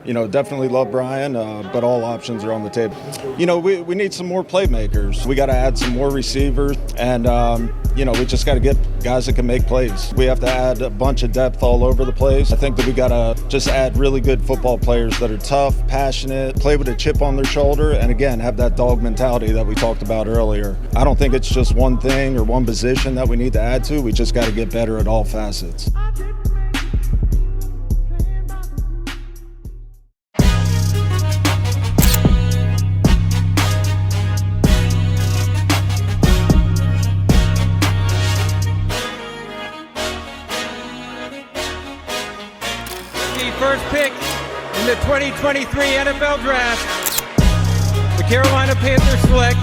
Definitely love Brian, but all options are on the table. We need some more playmakers. We got to add some more receivers, and, we just got to get guys that can make plays. We have to add a bunch of depth all over the place. I think that we got to just add really good football players that are tough, passionate, play with a chip on their shoulder, and again, have that dog mentality that we talked about earlier. I don't think it's just one thing or one position that we need to add to. We just got to get better at all facets. First pick in the 2023 NFL Draft, the Carolina Panthers select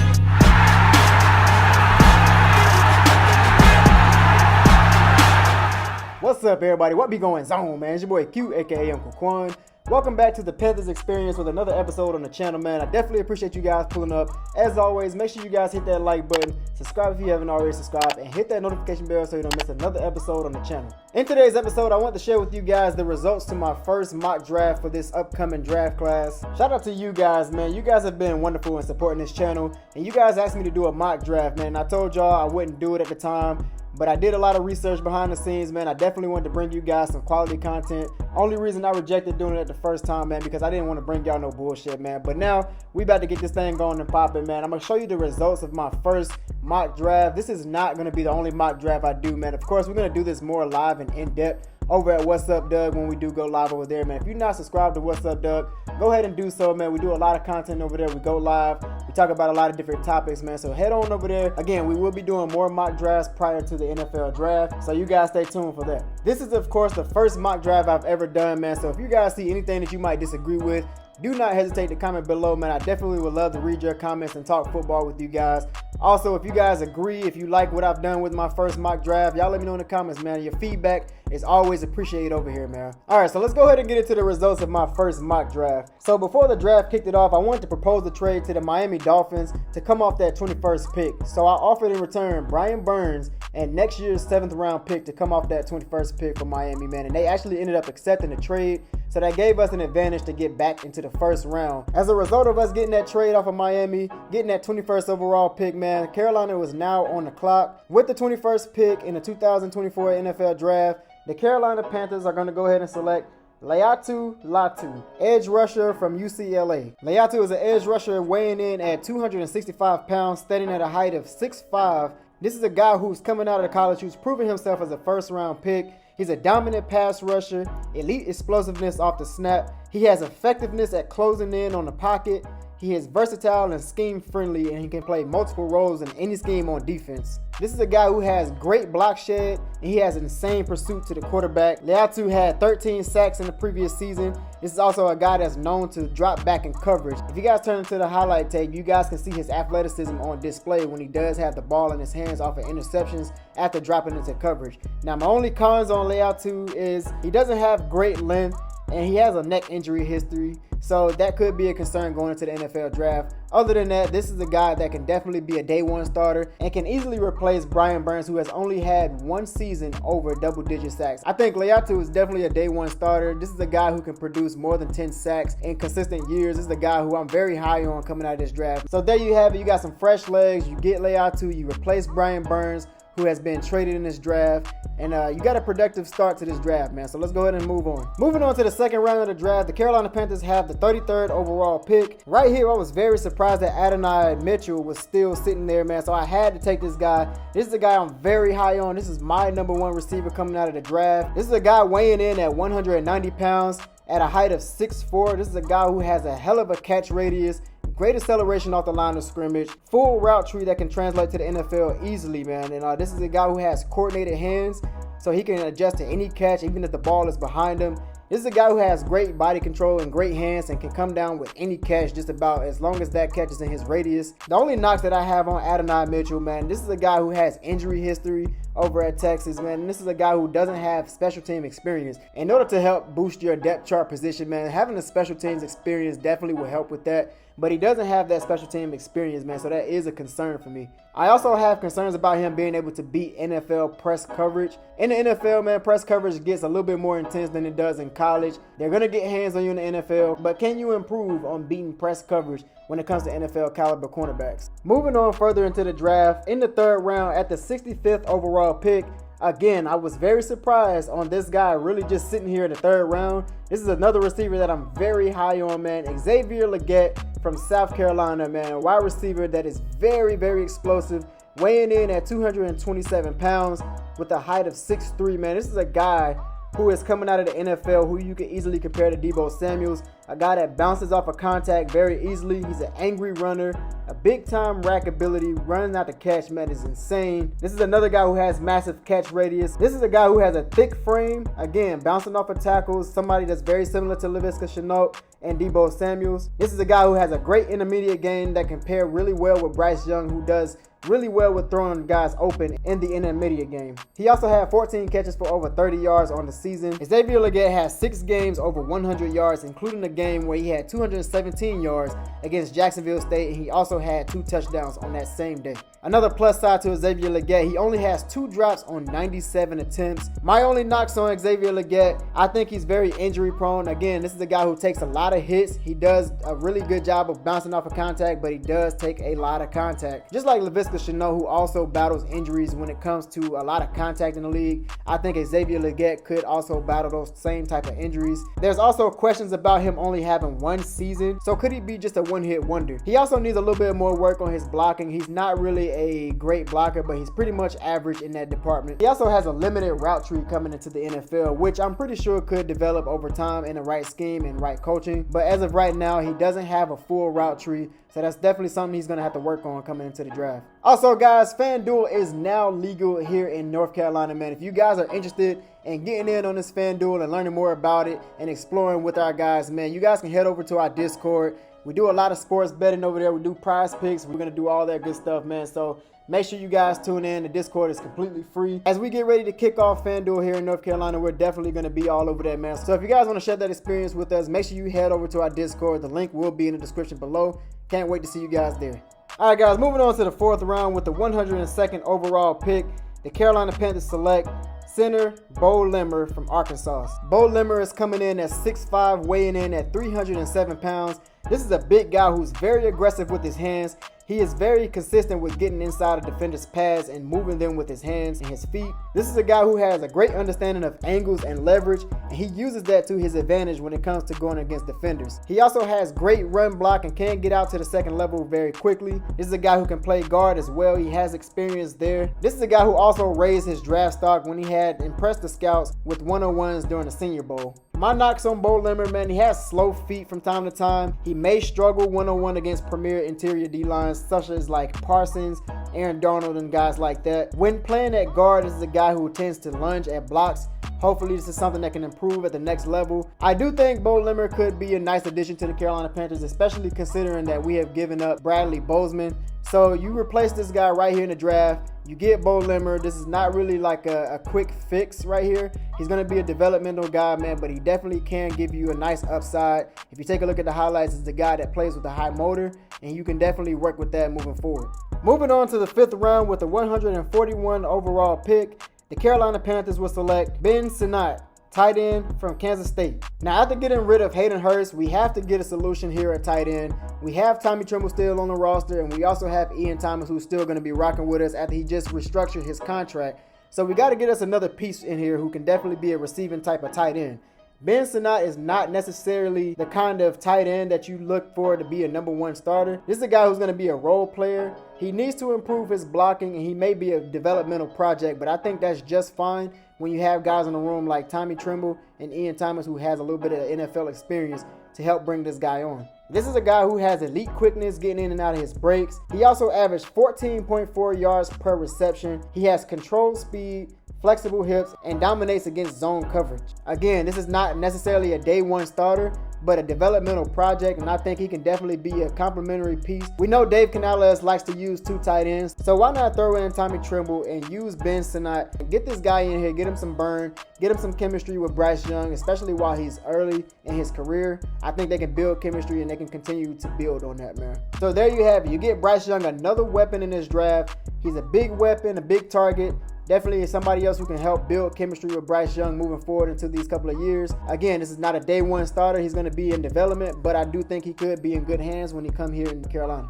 What's up, everybody? What be going on, man? It's your boy Q, aka Uncle Quan. Welcome back to the Panthers Experience with another episode on the channel, man. I definitely appreciate you guys pulling up. As always, make sure you guys hit that like button, subscribe if you haven't already subscribed, and hit that notification bell so you don't miss another episode on the channel. In today's episode, I want to share with you guys the results to my first mock draft for this upcoming draft class. Shout out to you guys, man. You guys have been wonderful in supporting this channel, and you guys asked me to do a mock draft, man. I told y'all I wouldn't do it at the time, but I did a lot of research behind the scenes, man. I definitely wanted to bring you guys some quality content. Only reason I rejected doing it at the first time, man, because I didn't want to bring y'all no bullshit, man. But now we about to get this thing going and popping, man. I'm going to show you the results of my first mock draft. This is not going to be the only mock draft I do, man. Of course, we're going to do this more live and in-depth over at What's Up Doug when we do go live over there, man. If you're not subscribed to What's Up Doug, go ahead and do so, man. We do a lot of content over there. We go live. We talk about a lot of different topics, man. So head on over there. Again, we will be doing more mock drafts prior to the NFL draft, so you guys stay tuned for that. This is, of course, the first mock draft I've ever done, man. So if you guys see anything that you might disagree with, do not hesitate to comment below, man. I definitely would love to read your comments and talk football with you guys. Also, if you guys agree, if you like what I've done with my first mock draft, y'all let me know in the comments, man. Your feedback is always appreciated over here, man. All right, so let's go ahead and get into the results of my first mock draft. So before the draft kicked it off, I wanted to propose a trade to the Miami Dolphins to come off that 21st pick. So I offered in return Brian Burns and next year's 7th round pick to come off that 21st pick for Miami, man. And they actually ended up accepting the trade. So that gave us an advantage to get back into the first round. As a result of us getting that trade off of Miami, getting that 21st overall pick, man, Carolina was now on the clock. With the 21st pick in the 2024 NFL Draft, the Carolina Panthers are going to go ahead and select Latu Latu, edge rusher from UCLA. Latu is an edge rusher weighing in at 265 pounds, standing at a height of 6'5". This is a guy who's coming out of college, who's proven himself as a first-round pick. He's a dominant pass rusher, elite explosiveness off the snap. He has effectiveness at closing in on the pocket. He is versatile and scheme friendly, and he can play multiple roles in any scheme on defense. This is a guy who has great block shed, and he has an insane pursuit to the quarterback. Latu had 13 sacks in the previous season. This is also a guy that's known to drop back in coverage. If you guys turn into the highlight tape, you guys can see his athleticism on display when he does have the ball in his hands off of interceptions after dropping into coverage. Now, my only cons on Latu is he doesn't have great length, and he has a neck injury history, so that could be a concern going into the NFL draft. Other than that, this is a guy that can definitely be a day one starter and can easily replace Brian Burns, who has only had one season over double-digit sacks. I think Latu is definitely a day one starter. This is a guy who can produce more than 10 sacks in consistent years. This is a guy who I'm very high on coming out of this draft. So there you have it. You got some fresh legs. You get Latu. You replace Brian Burns, who has been traded in this draft, and you got a productive start to this draft, man. So let's go ahead and move on. Moving on to the second round of the draft, the Carolina Panthers have the 33rd overall pick. Right here, I was very surprised that Adonai Mitchell was still sitting there, man. So I had to take this guy. This is a guy I'm very high on. This is my number one receiver coming out of the draft. This is a guy weighing in at 190 pounds at a height of 6'4". This is a guy who has a hell of a catch radius, great acceleration off the line of scrimmage, full route tree that can translate to the NFL easily, man. And this is a guy who has coordinated hands, so he can adjust to any catch, even if the ball is behind him. This is a guy who has great body control and great hands and can come down with any catch just about as long as that catch is in his radius. The only knocks that I have on Adonai Mitchell, man, this is a guy who has injury history over at Texas, man. And this is a guy who doesn't have special team experience. In order to help boost your depth chart position, man, having a special teams experience definitely will help with that. but he doesn't have that special team experience, man, so that is a concern for me. I also have concerns about him being able to beat NFL press coverage. In the NFL, man, press coverage gets a little bit more intense than it does in college. They're going to get hands on you in the NFL, but can you improve on beating press coverage when it comes to NFL caliber cornerbacks? Moving on further into the draft, in the third round at the 65th overall pick, again, I was very surprised on this guy really just sitting here in the third round. This is another receiver that I'm very high on, man. Xavier Legette from South Carolina, man. A wide receiver that is very, very explosive, weighing in at 227 pounds with a height of 6'3", man. This is a guy who is coming out of the NFL who you can easily compare to Deebo Samuels, a guy that bounces off of contact very easily. He's an angry runner, a big-time rack ability, running out the catch, man, is insane. This is another guy who has massive catch radius. This is a guy who has a thick frame, again, bouncing off of tackles, somebody that's very similar to Laviska Shenault and Deebo Samuels. This is a guy who has a great intermediate game that can pair really well with Bryce Young, who does really well with throwing guys open in the intermediate game. He also had 14 catches for over 30 yards on the season. Xavier Legette has 6 games over 100 yards, including a game where he had 217 yards against Jacksonville State, and he also had 2 touchdowns on that same day. Another plus side to Xavier Legette, he only has 2 drops on 97 attempts. My only knocks on Xavier Legette, I think he's very injury prone. Again, this is a guy who takes a lot of hits. He does a really good job of bouncing off of contact, but he does take a lot of contact. Just like Laviska Shenault, who also battles injuries when it comes to a lot of contact in the league, I think Xavier Legette could also battle those same type of injuries. There's also questions about him only having 1 season, so could he be just a one-hit wonder? He also needs a little bit more work on his blocking. He's not really a great blocker, but he's pretty much average in that department. He also has a limited route tree coming into the NFL, which I'm pretty sure could develop over time in the right scheme and right coaching, but as of right now, he doesn't have a full route tree, so that's definitely something he's going to have to work on coming into the draft. Also, guys, FanDuel is now legal here in North Carolina, man. If you guys are interested in getting in on this FanDuel and learning more about it and exploring with our guys, man, you guys can head over to our Discord. We do a lot of sports betting over there. We do PrizePicks. We're going to do all that good stuff, man. So make sure you guys tune in. The Discord is completely free. As we get ready to kick off FanDuel here in North Carolina, we're definitely going to be all over that, man. So if you guys want to share that experience with us, make sure you head over to our Discord. The link will be in the description below. Can't wait to see you guys there. All right, guys, moving on to the 4th round with the 102nd overall pick. The Carolina Panthers select center Bo Limmer from Arkansas. Bo Limmer is coming in at 6'5", weighing in at 307 pounds. This is a big guy who's very aggressive with his hands. He is very consistent with getting inside a defender's pads and moving them with his hands and his feet. This is a guy who has a great understanding of angles and leverage, and he uses that to his advantage when it comes to going against defenders. He also has great run block and can get out to the second level very quickly. This is a guy who can play guard as well. He has experience there. This is a guy who also raised his draft stock when he had impressed the scouts with 101s during the Senior Bowl. My knocks on Bo Limmer, man, he has slow feet from time to time. He may struggle 1-on-1 against premier interior D-lines such as like Parsons, Aaron Donald, and guys like that. When playing at guard, this is a guy who tends to lunge at blocks. Hopefully this is something that can improve at the next level. I do think Bo Limmer could be a nice addition to the Carolina Panthers, especially considering that we have given up Bradley Bozeman. So you replace this guy right here in the draft. You get Bo Limmer. This is not really like a quick fix right here. He's going to be a developmental guy, man, but he definitely can give you a nice upside. If you take a look at the highlights, it's the guy that plays with a high motor, and you can definitely work with that moving forward. Moving on to the 5th round with the 141 overall pick, the Carolina Panthers will select Ben Sinnott, tight end from Kansas State. Now, after getting rid of Hayden Hurst, we have to get a solution here at tight end. We have Tommy Tremble still on the roster, and we also have Ian Thomas, who's still going to be rocking with us after he just restructured his contract. So we got to get us another piece in here who can definitely be a receiving type of tight end. Ben Sinnott is not necessarily the kind of tight end that you look for to be a number 1 starter. This is a guy who's going to be a role player. He needs to improve his blocking, and he may be a developmental project, but I think that's just fine when you have guys in the room like Tommy Tremble and Ian Thomas, who has a little bit of NFL experience to help bring this guy on. This is a guy who has elite quickness getting in and out of his breaks. He also averaged 14.4 yards per reception. He has controlled speed, flexible hips, and dominates against zone coverage. Again, this is not necessarily a day 1 starter, but a developmental project, and I think he can definitely be a complementary piece. We know Dave Canales likes to use 2 tight ends, so why not throw in Tommy Tremble and use Ben Sinnott? Get this guy in here, get him some burn, get him some chemistry with Bryce Young, especially while he's early in his career. I think they can build chemistry and they can continue to build on that, man. So there you have it. You get Bryce Young, another weapon in this draft. He's a big weapon, a big target. Definitely somebody else who can help build chemistry with Bryce Young moving forward into these couple of years. Again, this is not a day one starter. He's going to be in development, but I do think he could be in good hands when he come here in Carolina.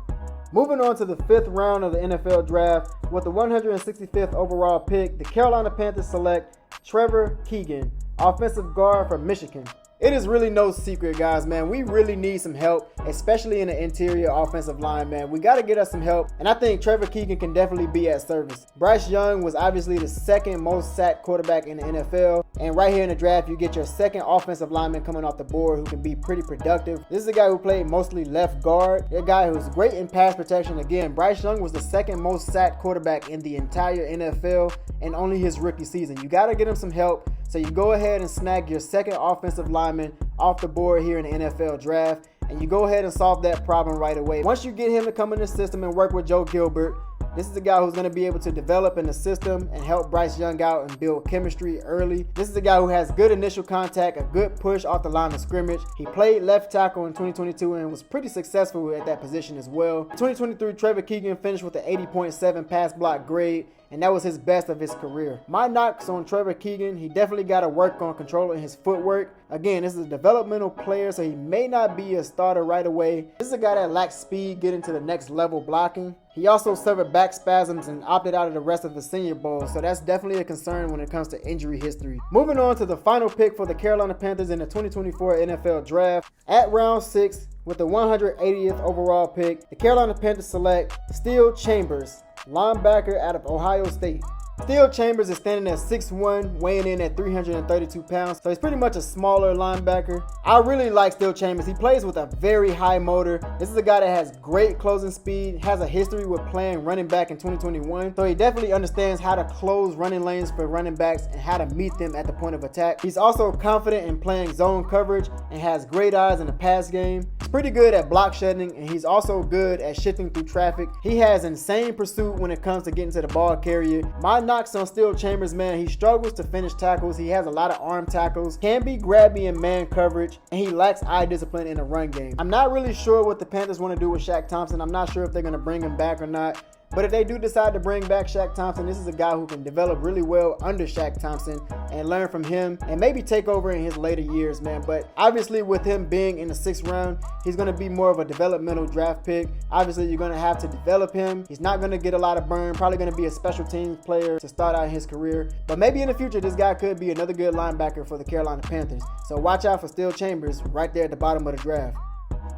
Moving on to the 5th round of the NFL draft, with the 165th overall pick, the Carolina Panthers select Trevor Keegan, offensive guard from Michigan. It is really no secret, guys, man. We really need some help, especially in the interior offensive line, man. We got to get us some help, and I think Trevor Keegan can definitely be at service. Bryce Young was obviously the second most sacked quarterback in the NFL, and right here in the draft, you get your second offensive lineman coming off the board who can be pretty productive. This is a guy who played mostly left guard, a guy who's great in pass protection. Again, Bryce Young was the second most sacked quarterback in the entire NFL in only his rookie season. You got to get him some help. So you go ahead and snag your second offensive lineman off the board here in the NFL draft, and you go ahead and solve that problem right away. Once you get him to come in the system and work with Joe Gilbert, this is a guy who's going to be able to develop in the system and help Bryce Young out and build chemistry early. This is a guy who has good initial contact, a good push off the line of scrimmage. He played left tackle in 2022 and was pretty successful at that position as well. 2023, Trevor Keegan finished with an 80.7 pass block grade, and that was his best of his career. My knocks on Trevor Keegan: he definitely got to work on controlling his footwork. Again, this is a developmental player, so he may not be a starter right away. This is a guy that lacks speed getting to the next level blocking. He also suffered back spasms and opted out of the rest of the Senior Bowl, so that's definitely a concern when it comes to injury history. Moving on to the final pick for the Carolina Panthers in the 2024 NFL Draft. At round 6, with the 180th overall pick, the Carolina Panthers select Steele Chambers, linebacker out of Ohio State. Steele Chambers is standing at 6'1", weighing in at 332 pounds, so he's pretty much a smaller linebacker. I really like Steele Chambers. He plays with a very high motor. This is a guy that has great closing speed, has a history with playing running back in 2021, so he definitely understands how to close running lanes for running backs and how to meet them at the point of attack. He's also confident in playing zone coverage and has great eyes in the pass game. He's pretty good at block shedding, and he's also good at shifting through traffic. He has insane pursuit when it comes to getting to the ball carrier. My knocks on Steele Chambers, man: he struggles to finish tackles. He has a lot of arm tackles, can be grabby in man coverage, and he lacks eye discipline in the run game. I'm not really sure what the Panthers want to do with Shaq Thompson. I'm not sure if they're going to bring him back or not. But if they do decide to bring back Shaq Thompson, this is a guy who can develop really well under Shaq Thompson and learn from him and maybe take over in his later years, man. But obviously with him being in the 6th round, he's going to be more of a developmental draft pick. Obviously you're going to have to develop him. He's not going to get a lot of burn, probably going to be a special teams player to start out his career. But maybe in the future, this guy could be another good linebacker for the Carolina Panthers. So watch out for Steele Chambers right there at the bottom of the draft.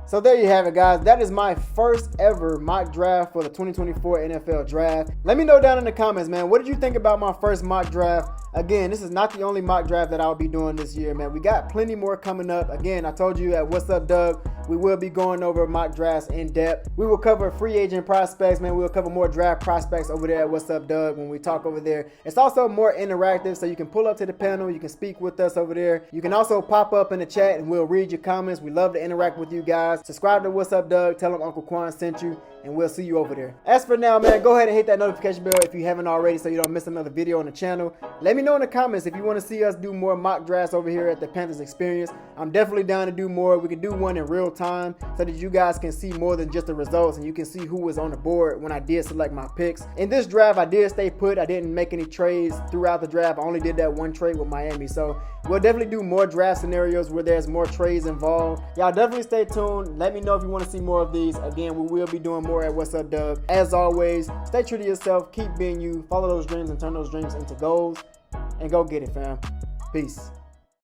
So there you have it, guys. That is my first ever mock draft for the 2024 NFL Draft. Let me know down in the comments, man, what did you think about my first mock draft? Again, this is not the only mock draft that I'll be doing this year, man. We got plenty more coming up. Again, I told you at What's Up Doug, we will be going over mock drafts in depth. We will cover free agent prospects, man. We'll cover more draft prospects over there at What's Up Doug when we talk over there. It's also more interactive, so you can pull up to the panel. You can speak with us over there. You can also pop up in the chat and we'll read your comments. We love to interact with you guys. Subscribe to What's Up Doug. Tell them Uncle Quan sent you, and we'll see you over there. As for now, man, go ahead and hit that notification bell if you haven't already so you don't miss another video on the channel. Let me know in the comments if you want to see us do more mock drafts over here at the Panthers Experience. I'm definitely down to do more. We can do one in real time so that you guys can see more than just the results and you can see who was on the board when I did select my picks. In this draft, I did stay put. I didn't make any trades throughout the draft. I only did that one trade with Miami. So we'll definitely do more draft scenarios where there's more trades involved. Y'all definitely stay tuned. Let me know if you want to see more of these. Again, we will be doing more at What's Up Doug. As always, stay true to yourself. Keep being you. Follow those dreams and turn those dreams into goals. And go get it, fam. Peace.